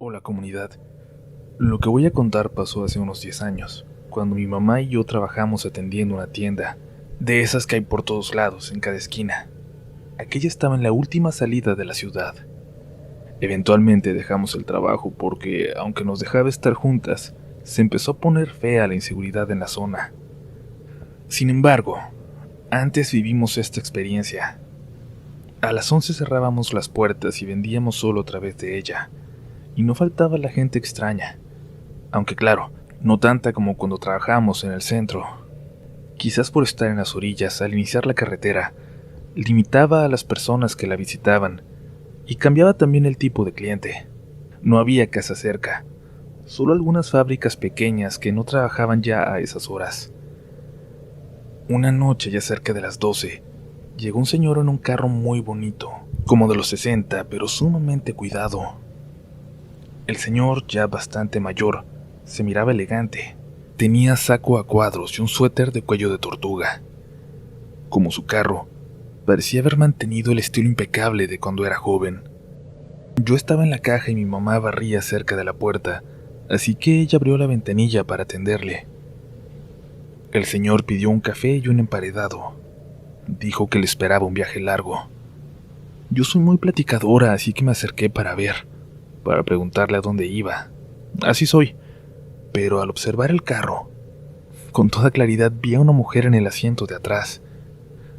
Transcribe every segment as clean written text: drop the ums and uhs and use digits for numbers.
Hola comunidad, lo que voy a contar pasó hace unos 10 años, cuando mi mamá y yo trabajamos atendiendo una tienda, de esas que hay por todos lados, en cada esquina. Aquella estaba en la última salida de la ciudad. Eventualmente dejamos el trabajo porque, aunque nos dejaba estar juntas, se empezó a poner fea la inseguridad en la zona. Sin embargo, antes vivimos esta experiencia. A las 11 cerrábamos las puertas y vendíamos solo a través de ella, y no faltaba la gente extraña. Aunque claro, no tanta como cuando trabajábamos en el centro. Quizás por estar en las orillas al iniciar la carretera, limitaba a las personas que la visitaban y cambiaba también el tipo de cliente. No había casa cerca, solo algunas fábricas pequeñas que no trabajaban ya a esas horas. Una noche, ya cerca de las 12, llegó un señor en un carro muy bonito, como de los 60, pero sumamente cuidado. El señor, ya bastante mayor, se miraba elegante. Tenía saco a cuadros y un suéter de cuello de tortuga. Como su carro, parecía haber mantenido el estilo impecable de cuando era joven. Yo estaba en la caja y mi mamá barría cerca de la puerta, así que ella abrió la ventanilla para atenderle. El señor pidió un café y un emparedado. Dijo que le esperaba un viaje largo. Yo soy muy platicadora, así que me acerqué para preguntarle a dónde iba. Así soy. Pero al observar el carro, con toda claridad vi a una mujer en el asiento de atrás.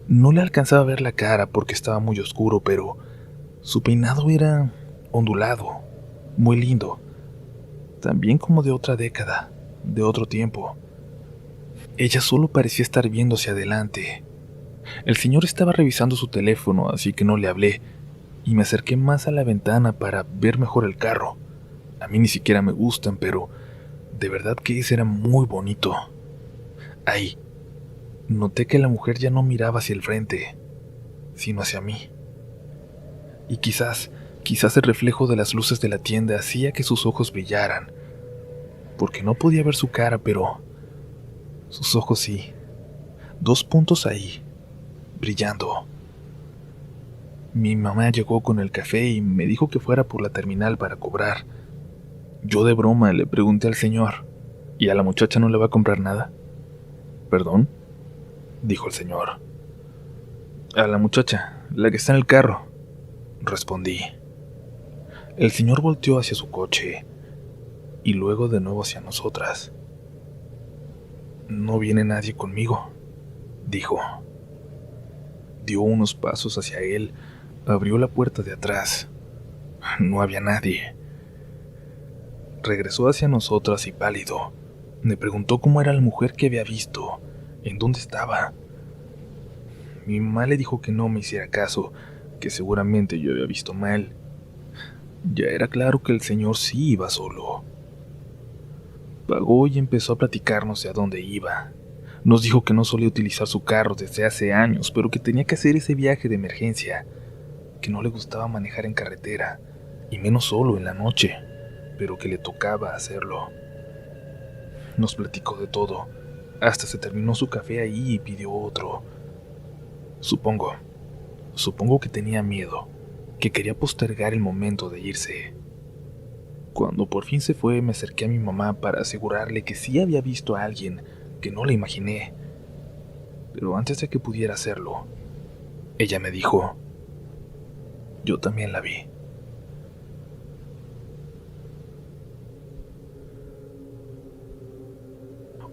No le alcanzaba a ver la cara porque estaba muy oscuro, pero su peinado era ondulado, muy lindo, también como de otra década, de otro tiempo. Ella solo parecía estar viendo hacia adelante. El señor estaba revisando su teléfono, así que no le hablé, y me acerqué más a la ventana para ver mejor el carro. A mí ni siquiera me gustan, pero de verdad que ese era muy bonito. Ahí, noté que la mujer ya no miraba hacia el frente, sino hacia mí. Y quizás el reflejo de las luces de la tienda hacía que sus ojos brillaran, porque no podía ver su cara, pero sus ojos sí. Dos puntos ahí, brillando. Mi mamá llegó con el café y me dijo que fuera por la terminal para cobrar. Yo de broma le pregunté al señor, ¿y a la muchacha no le va a comprar nada? ¿Perdón?, dijo el señor. A la muchacha, la que está en el carro, respondí. El señor volteó hacia su coche y luego de nuevo hacia nosotras. No viene nadie conmigo, dijo. Dio unos pasos hacia él, abrió la puerta de atrás. No había nadie. Regresó hacia nosotras y pálido, me preguntó cómo era la mujer que había visto, en dónde estaba. Mi mamá le dijo que no me hiciera caso, que seguramente yo había visto mal. Ya era claro que el señor sí iba solo. Pagó y empezó a platicarnos de a dónde iba. Nos dijo que no solía utilizar su carro desde hace años, pero que tenía que hacer ese viaje de emergencia, que no le gustaba manejar en carretera, y menos solo en la noche, pero que le tocaba hacerlo. Nos platicó de todo, hasta se terminó su café ahí y pidió otro. Supongo que tenía miedo, que quería postergar el momento de irse. Cuando por fin se fue, me acerqué a mi mamá para asegurarle que sí había visto a alguien, que no la imaginé. Pero antes de que pudiera hacerlo, ella me dijo, yo también la vi.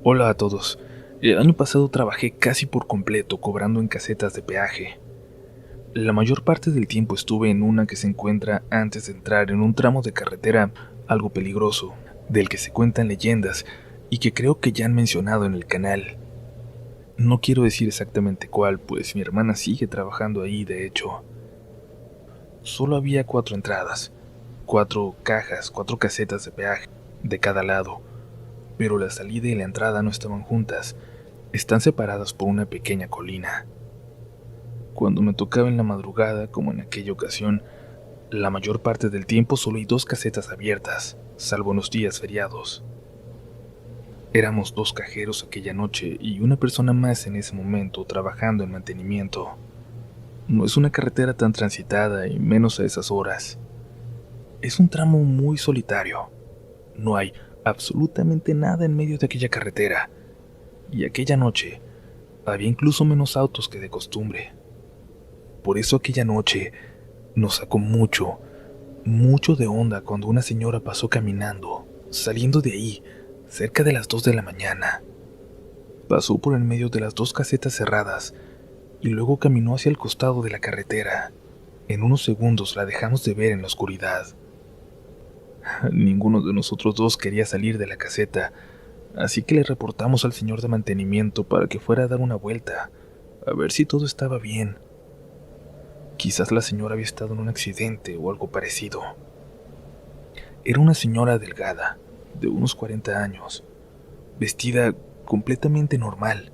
Hola a todos. El año pasado trabajé casi por completo cobrando en casetas de peaje. La mayor parte del tiempo estuve en una que se encuentra antes de entrar en un tramo de carretera algo peligroso, del que se cuentan leyendas y que creo que ya han mencionado en el canal. No quiero decir exactamente cuál, pues mi hermana sigue trabajando ahí, de hecho. Solo había 4 entradas, 4 cajas, 4 casetas de peaje, de cada lado, pero la salida y la entrada no estaban juntas, están separadas por una pequeña colina. Cuando me tocaba en la madrugada, como en aquella ocasión, la mayor parte del tiempo solo hay 2 casetas abiertas, salvo en los días feriados. Éramos 2 cajeros aquella noche y una persona más en ese momento trabajando en mantenimiento. No es una carretera tan transitada y menos a esas horas. Es un tramo muy solitario. No hay absolutamente nada en medio de aquella carretera. Y aquella noche había incluso menos autos que de costumbre. Por eso aquella noche nos sacó mucho de onda cuando una señora pasó caminando, saliendo de ahí, cerca de las 2 de la mañana. Pasó por en medio de las dos casetas cerradas y luego caminó hacia el costado de la carretera. En unos segundos la dejamos de ver en la oscuridad. Ninguno de nosotros dos quería salir de la caseta, así que le reportamos al señor de mantenimiento para que fuera a dar una vuelta, a ver si todo estaba bien. Quizás la señora había estado en un accidente o algo parecido. Era una señora delgada, de unos 40 años, vestida completamente normal.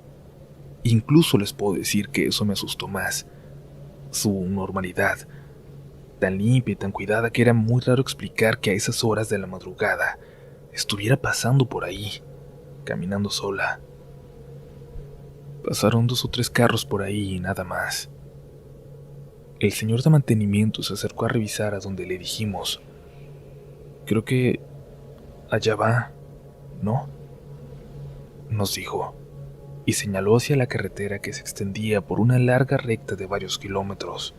Incluso les puedo decir que eso me asustó más. Su normalidad, tan limpia y tan cuidada que era muy raro explicar que a esas horas de la madrugada estuviera pasando por ahí, caminando sola. Pasaron 2 o 3 carros por ahí y nada más. El señor de mantenimiento se acercó a revisar a donde le dijimos. Creo que allá va, ¿no? Nos dijo, y señaló hacia la carretera que se extendía por una larga recta de varios kilómetros.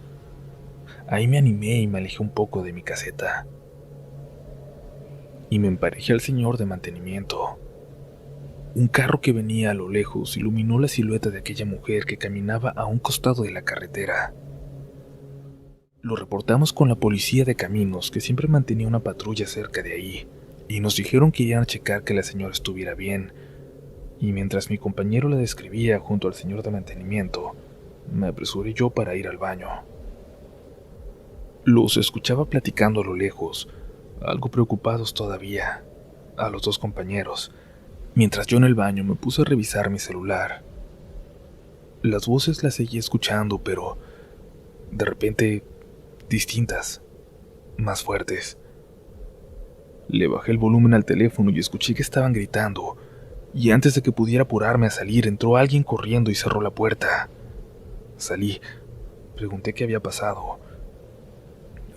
Ahí me animé y me alejé un poco de mi caseta. Y me emparejé al señor de mantenimiento. Un carro que venía a lo lejos iluminó la silueta de aquella mujer que caminaba a un costado de la carretera. Lo reportamos con la policía de caminos, que siempre mantenía una patrulla cerca de ahí, y nos dijeron que irían a checar que la señora estuviera bien. Y mientras mi compañero la describía junto al señor de mantenimiento, me apresuré yo para ir al baño. Los escuchaba platicando a lo lejos, algo preocupados todavía, a los 2 compañeros, mientras yo en el baño me puse a revisar mi celular. Las voces las seguía escuchando, pero de repente distintas, más fuertes. Le bajé el volumen al teléfono y escuché que estaban gritando, y antes de que pudiera apurarme a salir, entró alguien corriendo y cerró la puerta. Salí, pregunté qué había pasado.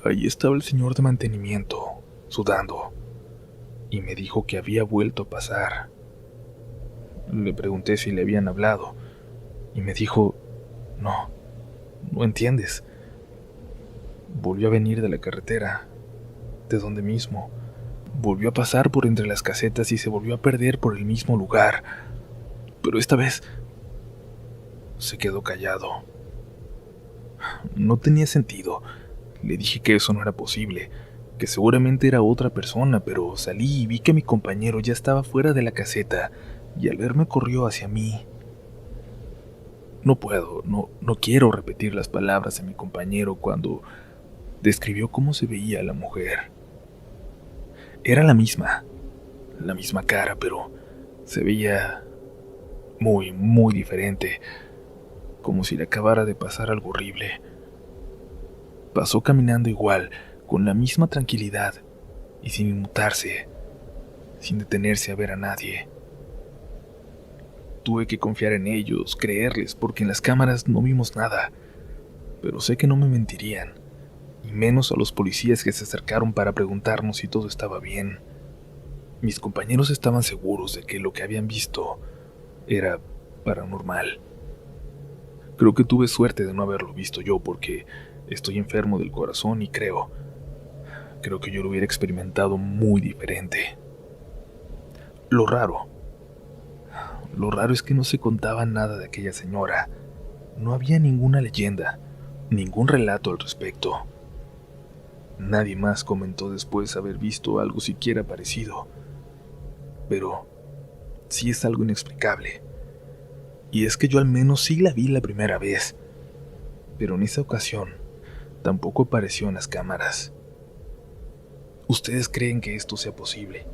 Ahí estaba el señor de mantenimiento, sudando, y me dijo que había vuelto a pasar. Le pregunté si le habían hablado, y me dijo, no entiendes. Volvió a venir de la carretera, de donde mismo. Volvió a pasar por entre las casetas y se volvió a perder por el mismo lugar. Pero esta vez se quedó callado. No tenía sentido. Le dije que eso no era posible, que seguramente era otra persona, pero salí y vi que mi compañero ya estaba fuera de la caseta y al verme corrió hacia mí. No quiero repetir las palabras de mi compañero cuando describió cómo se veía la mujer. Era la misma cara, pero se veía muy, muy diferente, como si le acabara de pasar algo horrible. Pasó caminando igual, con la misma tranquilidad y sin inmutarse, sin detenerse a ver a nadie. Tuve que confiar en ellos, creerles, porque en las cámaras no vimos nada, pero sé que no me mentirían, y menos a los policías que se acercaron para preguntarnos si todo estaba bien. Mis compañeros estaban seguros de que lo que habían visto era paranormal. Creo que tuve suerte de no haberlo visto yo porque estoy enfermo del corazón y creo que yo lo hubiera experimentado muy diferente. Lo raro es que no se contaba nada de aquella señora. No había ninguna leyenda, ningún relato al respecto. Nadie más comentó después haber visto algo siquiera parecido. Pero sí es algo inexplicable. Y es que yo al menos sí la vi la primera vez, pero en esa ocasión tampoco apareció en las cámaras. ¿Ustedes creen que esto sea posible?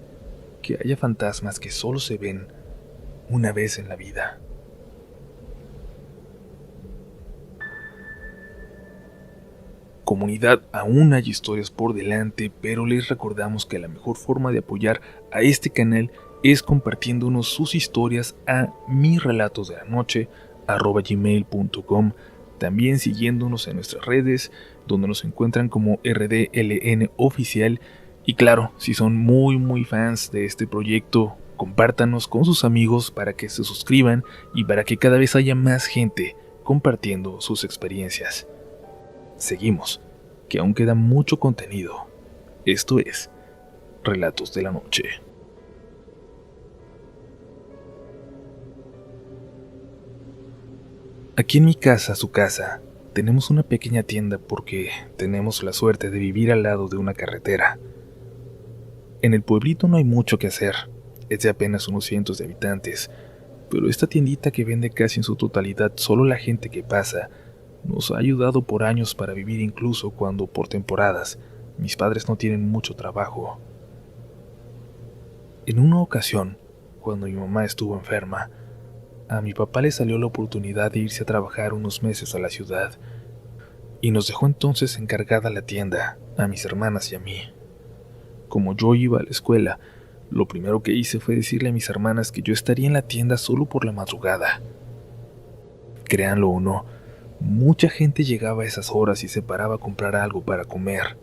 ¿Que haya fantasmas que solo se ven una vez en la vida? Comunidad, aún hay historias por delante, pero les recordamos que la mejor forma de apoyar a este canal es compartiéndonos sus historias a mirrelatosdelanoche@gmail.com También siguiéndonos en nuestras redes, donde nos encuentran como RDLN Oficial. Y claro, si son muy fans de este proyecto, compártanos con sus amigos para que se suscriban y para que cada vez haya más gente compartiendo sus experiencias. Seguimos, que aún queda mucho contenido. Esto es Relatos de la Noche. Aquí en mi casa, su casa, tenemos una pequeña tienda porque tenemos la suerte de vivir al lado de una carretera. En el pueblito no hay mucho que hacer, es de apenas unos cientos de habitantes, pero esta tiendita que vende casi en su totalidad solo la gente que pasa, nos ha ayudado por años para vivir incluso cuando por temporadas mis padres no tienen mucho trabajo. En una ocasión, cuando mi mamá estuvo enferma, a mi papá le salió la oportunidad de irse a trabajar unos meses a la ciudad, y nos dejó entonces encargada la tienda, a mis hermanas y a mí. Como yo iba a la escuela, lo primero que hice fue decirle a mis hermanas que yo estaría en la tienda solo por la madrugada. Créanlo o no, mucha gente llegaba a esas horas y se paraba a comprar algo para comer.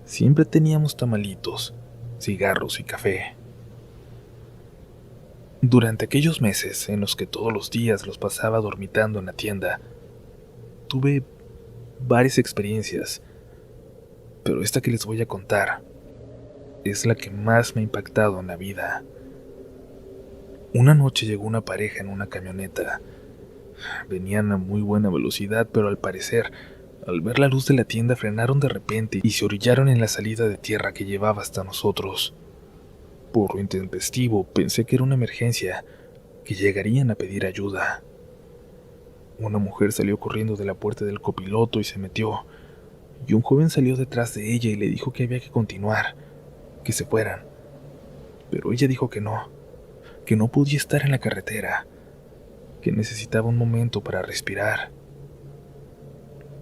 Siempre teníamos tamalitos, cigarros y café. Durante aquellos meses en los que todos los días los pasaba dormitando en la tienda, tuve varias experiencias, pero esta que les voy a contar es la que más me ha impactado en la vida. Una noche llegó una pareja en una camioneta. Venían a muy buena velocidad, pero al parecer, al ver la luz de la tienda frenaron de repente y se orillaron en la salida de tierra que llevaba hasta nosotros. Por lo intempestivo, pensé que era una emergencia, que llegarían a pedir ayuda. Una mujer salió corriendo de la puerta del copiloto y se metió, y un joven salió detrás de ella y le dijo que había que continuar, que se fueran. Pero ella dijo que no podía estar en la carretera, que necesitaba un momento para respirar.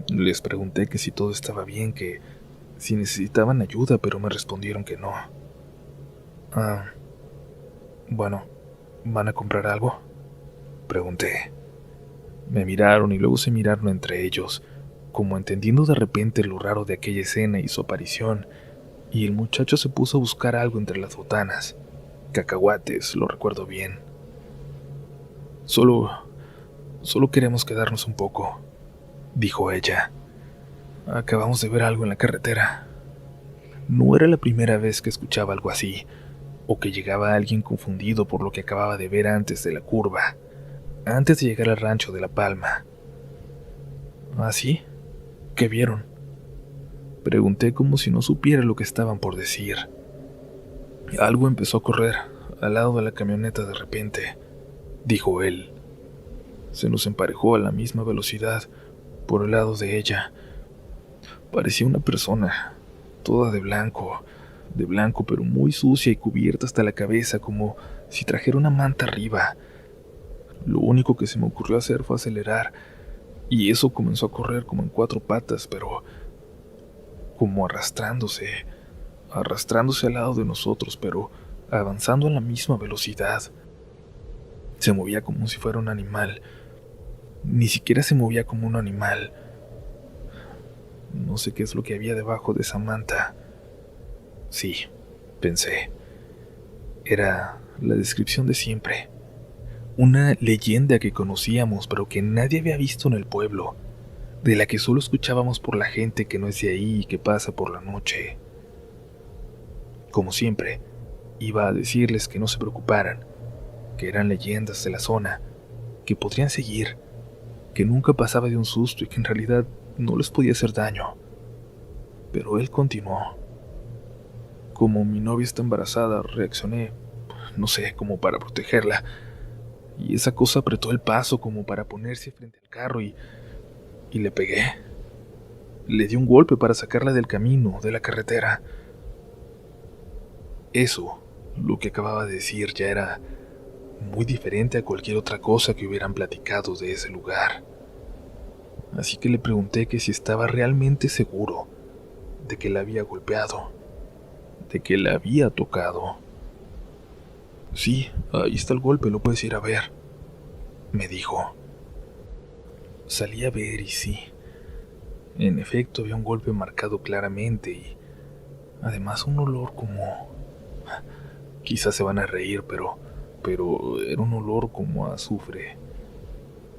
Les pregunté que si todo estaba bien, que si necesitaban ayuda, pero me respondieron que no. Bueno, ¿van a comprar algo?, pregunté. Me miraron y luego se miraron entre ellos, como entendiendo de repente lo raro de aquella escena y su aparición, y el muchacho se puso a buscar algo entre las botanas. Cacahuates, lo recuerdo bien. Solo queremos quedarnos un poco, dijo ella. Acabamos de ver algo en la carretera. No era la primera vez que escuchaba algo así, o que llegaba alguien confundido por lo que acababa de ver antes de la curva, antes de llegar al rancho de La Palma. ¿Ah, sí? ¿Qué vieron?, pregunté como si no supiera lo que estaban por decir. Algo empezó a correr al lado de la camioneta de repente, dijo él. Se nos emparejó a la misma velocidad por el lado de ella. Parecía una persona, toda de blanco pero muy sucia y cubierta hasta la cabeza, como si trajera una manta arriba. Lo único que se me ocurrió hacer fue acelerar, y eso comenzó a correr como en 4 patas, pero como arrastrándose al lado de nosotros, pero avanzando a la misma velocidad. Se movía como si fuera un animal. Ni siquiera se movía como un animal. No sé qué es lo que había debajo de esa manta. Sí, pensé. Era la descripción de siempre. Una leyenda que conocíamos, pero que nadie había visto en el pueblo, de la que solo escuchábamos por la gente que no es de ahí y que pasa por la noche. Como siempre, iba a decirles que no se preocuparan, que eran leyendas de la zona, que podrían seguir, que nunca pasaba de un susto y que en realidad no les podía hacer daño. Pero él continuó. Como mi novia está embarazada, reaccioné, no sé, como para protegerla, y esa cosa apretó el paso como para ponerse frente al carro y le pegué. Le di un golpe para sacarla del camino, de la carretera. Eso, lo que acababa de decir, ya era muy diferente a cualquier otra cosa que hubieran platicado de ese lugar. Así que le pregunté que si estaba realmente seguro de que la había golpeado, de que la había tocado. Sí, ahí está el golpe, lo puedes ir a ver, me dijo. Salí a ver y sí, en efecto había un golpe marcado claramente y además un olor como... Quizás se van a reír, pero era un olor como a azufre.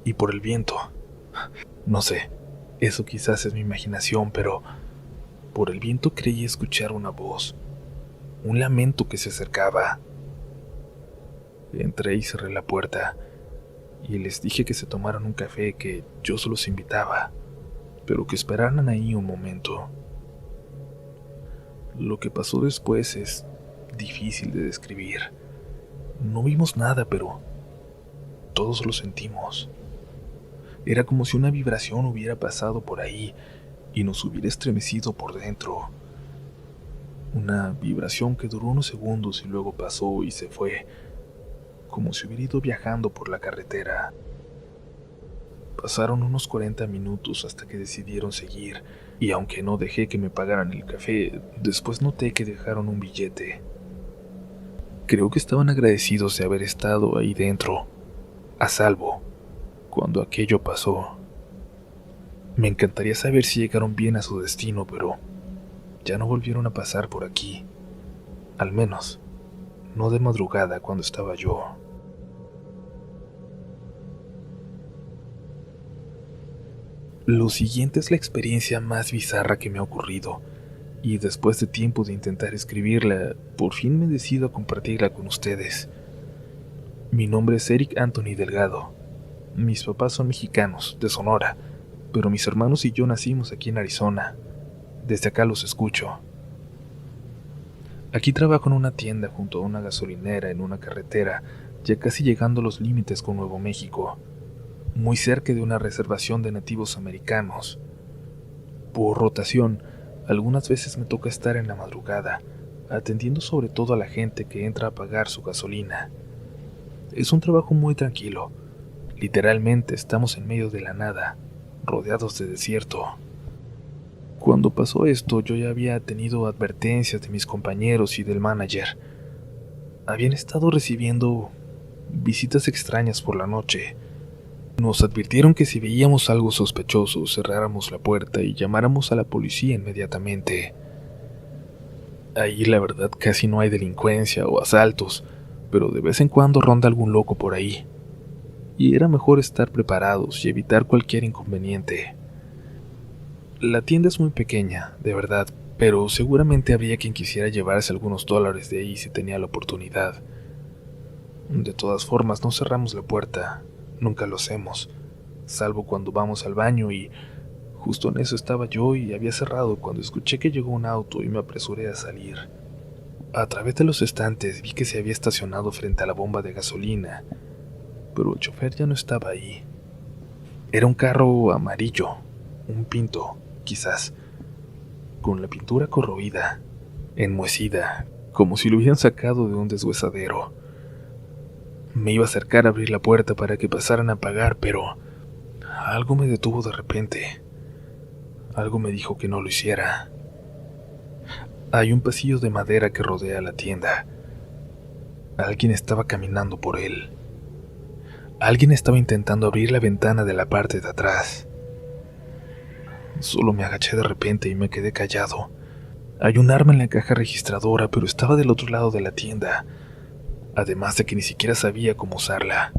Y por el viento, no sé, eso quizás es mi imaginación, pero por el viento creí escuchar una voz, un lamento que se acercaba. Entré y cerré la puerta, y les dije que se tomaran un café, que yo se los invitaba, pero que esperaran ahí un momento. Lo que pasó después es difícil de describir. No vimos nada, pero todos lo sentimos. Era como si una vibración hubiera pasado por ahí y nos hubiera estremecido por dentro. Una vibración que duró unos segundos y luego pasó y se fue, como si hubiera ido viajando por la carretera. Pasaron unos 40 minutos hasta que decidieron seguir, y aunque no dejé que me pagaran el café, después noté que dejaron un billete. Creo que estaban agradecidos de haber estado ahí dentro, a salvo, cuando aquello pasó. Me encantaría saber si llegaron bien a su destino, pero ya no volvieron a pasar por aquí. Al menos, no de madrugada cuando estaba yo. Lo siguiente es la experiencia más bizarra que me ha ocurrido, y después de tiempo de intentar escribirla, por fin me decido a compartirla con ustedes. Mi nombre es Eric Anthony Delgado. Mis papás son mexicanos, de Sonora, pero mis hermanos y yo nacimos aquí en Arizona. Desde acá los escucho. Aquí trabajo en una tienda junto a una gasolinera en una carretera, ya casi llegando a los límites con Nuevo México, muy cerca de una reservación de nativos americanos. Por rotación, algunas veces me toca estar en la madrugada, atendiendo sobre todo a la gente que entra a pagar su gasolina. Es un trabajo muy tranquilo. Literalmente estamos en medio de la nada, rodeados de desierto. Cuando pasó esto, yo ya había tenido advertencias de mis compañeros y del manager. Habían estado recibiendo visitas extrañas por la noche. Nos advirtieron que si veíamos algo sospechoso, cerráramos la puerta y llamáramos a la policía inmediatamente. Ahí la verdad casi no hay delincuencia o asaltos, pero de vez en cuando ronda algún loco por ahí. Y era mejor estar preparados y evitar cualquier inconveniente. La tienda es muy pequeña, de verdad, pero seguramente habría quien quisiera llevarse algunos dólares de ahí si tenía la oportunidad. De todas formas, no cerramos la puerta, nunca lo hacemos, salvo cuando vamos al baño, y justo en eso estaba yo y había cerrado cuando escuché que llegó un auto y me apresuré a salir. A través de los estantes vi que se había estacionado frente a la bomba de gasolina, pero el chofer ya no estaba ahí. Era un carro amarillo, un Pinto, quizás, con la pintura corroída, enmohecida, como si lo hubieran sacado de un deshuesadero. Me iba a acercar a abrir la puerta para que pasaran a pagar, pero algo me detuvo de repente. Algo me dijo que no lo hiciera. Hay un pasillo de madera que rodea la tienda. Alguien estaba caminando por él. Alguien estaba intentando abrir la ventana de la parte de atrás. Solo me agaché de repente y me quedé callado. Hay un arma en la caja registradora, pero estaba del otro lado de la tienda, además de que ni siquiera sabía cómo usarla.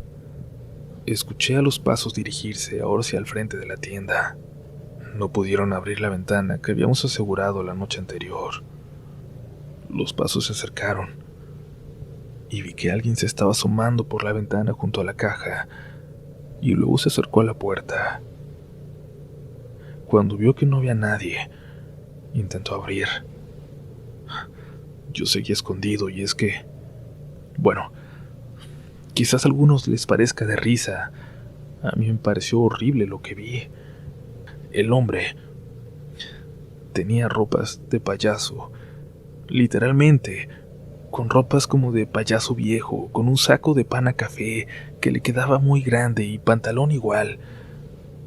Escuché a los pasos dirigirse ahora hacia el frente de la tienda. No pudieron abrir la ventana que habíamos asegurado la noche anterior. Los pasos se acercaron y vi que alguien se estaba asomando por la ventana junto a la caja y luego se acercó a la puerta. Cuando vio que no había nadie, intentó abrir. Yo seguía escondido y es que, bueno, quizás a algunos les parezca de risa. A mí me pareció horrible lo que vi. El hombre tenía ropas de payaso, literalmente, con ropas como de payaso viejo, con un saco de pana café que le quedaba muy grande y pantalón igual,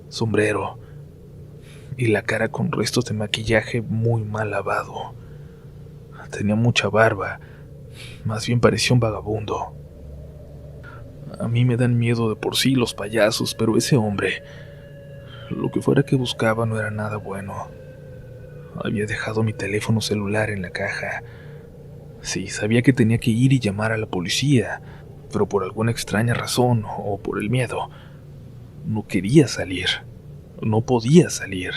sombrero, y la cara con restos de maquillaje muy mal lavado. Tenía mucha barba, más bien parecía un vagabundo. A mí me dan miedo de por sí los payasos, pero ese hombre Lo que fuera que buscaba no era nada bueno. Había dejado mi teléfono celular en la caja. Sí, sabía que tenía que ir y llamar a la policía, pero por alguna extraña razón o por el miedo, no quería salir. No podía salir.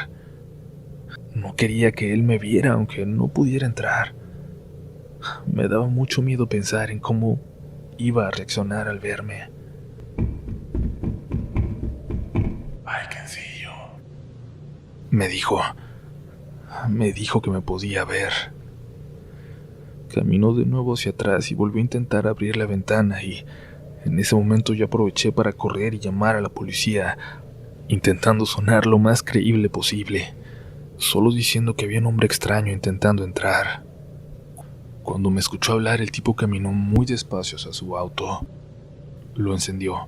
No quería que él me viera aunque no pudiera entrar. Me daba mucho miedo pensar en cómo iba a reaccionar al verme. I can see you. Me dijo que me podía ver. Caminó de nuevo hacia atrás y volvió a intentar abrir la ventana y en ese momento yo aproveché para correr y llamar a la policía, intentando sonar lo más creíble posible, solo diciendo que había un hombre extraño intentando entrar. Cuando me escuchó hablar, el tipo caminó muy despacio hacia su auto. Lo encendió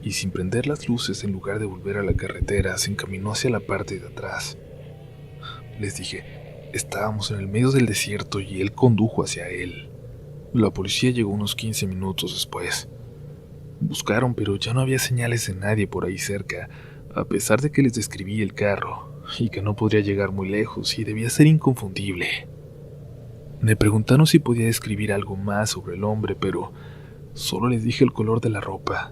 y sin prender las luces, en lugar de volver a la carretera, se encaminó hacia la parte de atrás. Les dije, estábamos en el medio del desierto y él condujo hacia él. La policía llegó unos 15 minutos después. Buscaron, pero ya no había señales de nadie por ahí cerca, a pesar de que les describí el carro y que no podría llegar muy lejos y debía ser inconfundible. Me preguntaron si podía describir algo más sobre el hombre, pero solo les dije el color de la ropa.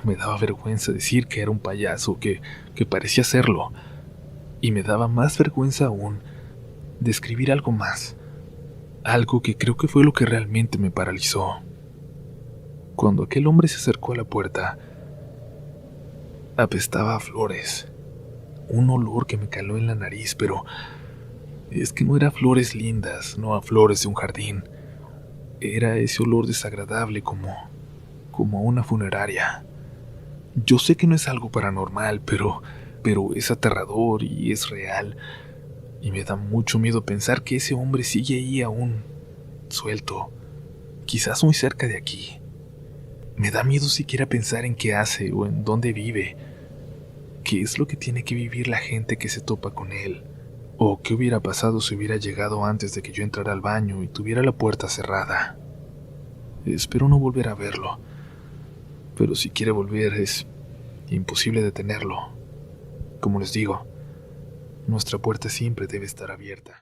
Me daba vergüenza decir que era un payaso, que parecía serlo, y me daba más vergüenza aún describir algo más, algo que creo que fue lo que realmente me paralizó. Cuando aquel hombre se acercó a la puerta, apestaba a flores, un olor que me caló en la nariz, pero es que no era flores lindas, no a flores de un jardín. Era ese olor desagradable como una funeraria. Yo sé que no es algo paranormal, pero es aterrador y es real. Y me da mucho miedo pensar que ese hombre sigue ahí aún, suelto, quizás muy cerca de aquí. Me da miedo siquiera pensar en qué hace o en dónde vive. ¿Qué es lo que tiene que vivir la gente que se topa con él? ¿O qué hubiera pasado si hubiera llegado antes de que yo entrara al baño y tuviera la puerta cerrada? Espero no volver a verlo, pero si quiere volver es imposible detenerlo. Como les digo, nuestra puerta siempre debe estar abierta.